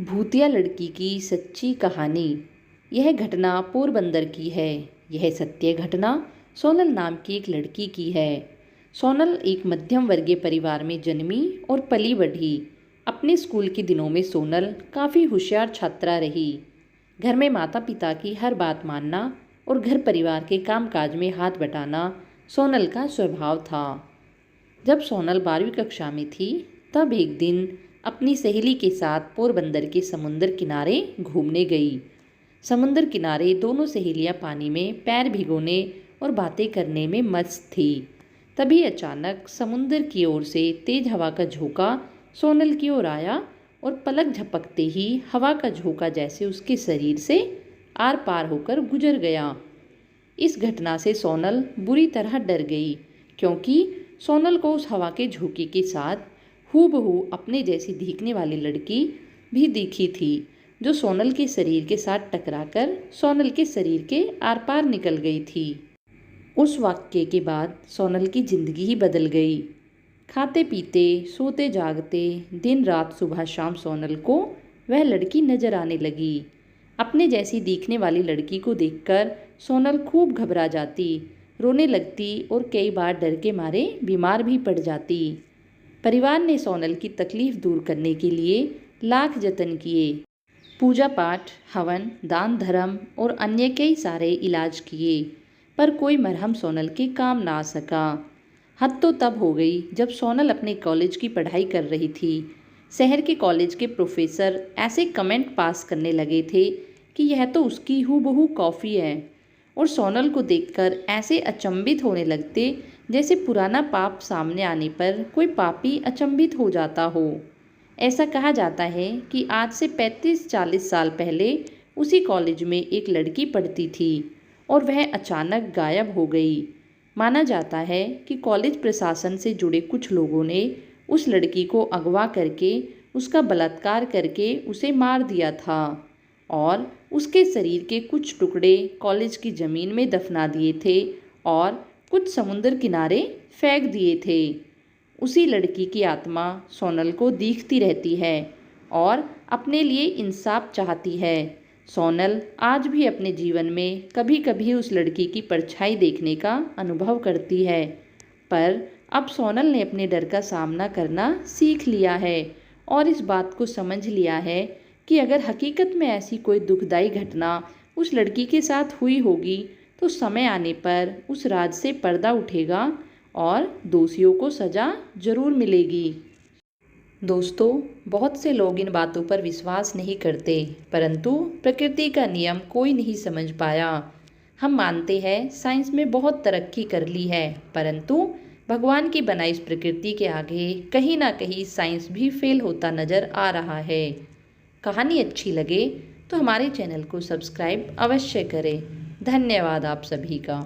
भूतिया लड़की की सच्ची कहानी। यह घटना पोरबंदर की है। यह सत्य घटना सोनल नाम की एक लड़की की है। सोनल एक मध्यम वर्गीय परिवार में जन्मी और पली बढ़ी। अपने स्कूल के दिनों में सोनल काफ़ी होशियार छात्रा रही। घर में माता पिता की हर बात मानना और घर परिवार के कामकाज में हाथ बटाना सोनल का स्वभाव था। जब सोनल 12वीं कक्षा में थी तब एक दिन अपनी सहेली के साथ पोरबंदर के समुंदर किनारे घूमने गई। समुंदर किनारे दोनों सहेलियां पानी में पैर भिगोने और बातें करने में मस्त थी। तभी अचानक समुंदर की ओर से तेज हवा का झोंका सोनल की ओर आया और पलक झपकते ही हवा का झोंका जैसे उसके शरीर से आर पार होकर गुजर गया। इस घटना से सोनल बुरी तरह डर गई, क्योंकि सोनल को उस हवा के झोंके के साथ हूबहू अपने जैसी दिखने वाली लड़की भी दिखी थी, जो सोनल के शरीर के साथ टकराकर सोनल के शरीर के आर पार निकल गई थी। उस वाक्य के बाद सोनल की जिंदगी ही बदल गई। खाते पीते सोते जागते दिन रात सुबह शाम सोनल को वह लड़की नजर आने लगी। अपने जैसी दिखने वाली लड़की को देखकर सोनल खूब घबरा जाती, रोने लगती और कई बार डर के मारे बीमार भी पड़ जाती। परिवार ने सोनल की तकलीफ दूर करने के लिए लाख जतन किए। पूजा पाठ, हवन, दान धर्म और अन्य कई सारे इलाज किए, पर कोई मरहम सोनल के काम ना आ सका। हद तो तब हो गई जब सोनल अपने कॉलेज की पढ़ाई कर रही थी। शहर के कॉलेज के प्रोफेसर ऐसे कमेंट पास करने लगे थे कि यह तो उसकी हूबहू कॉफ़ी है, और सोनल को देखकर ऐसे अचंभित होने लगते जैसे पुराना पाप सामने आने पर कोई पापी अचंभित हो जाता हो। ऐसा कहा जाता है कि आज से 35-40 साल पहले उसी कॉलेज में एक लड़की पढ़ती थी और वह अचानक गायब हो गई। माना जाता है कि कॉलेज प्रशासन से जुड़े कुछ लोगों ने उस लड़की को अगवा करके उसका बलात्कार करके उसे मार दिया था और उसके शरीर के कुछ टुकड़े कॉलेज की ज़मीन में दफना दिए थे और कुछ समुंदर किनारे फेंक दिए थे। उसी लड़की की आत्मा सोनल को दिखती रहती है और अपने लिए इंसाफ चाहती है। सोनल आज भी अपने जीवन में कभी कभी उस लड़की की परछाई देखने का अनुभव करती है, पर अब सोनल ने अपने डर का सामना करना सीख लिया है और इस बात को समझ लिया है कि अगर हकीकत में ऐसी कोई दुखदाई घटना उस लड़की के साथ हुई होगी तो समय आने पर उस राज से पर्दा उठेगा और दोषियों को सज़ा जरूर मिलेगी। दोस्तों, बहुत से लोग इन बातों पर विश्वास नहीं करते, परंतु प्रकृति का नियम कोई नहीं समझ पाया। हम मानते हैं साइंस में बहुत तरक्की कर ली है, परंतु भगवान की बनाई इस प्रकृति के आगे कहीं ना कहीं साइंस भी फेल होता नज़र आ रहा है। कहानी अच्छी लगे तो हमारे चैनल को सब्सक्राइब अवश्य करें। धन्यवाद आप सभी का।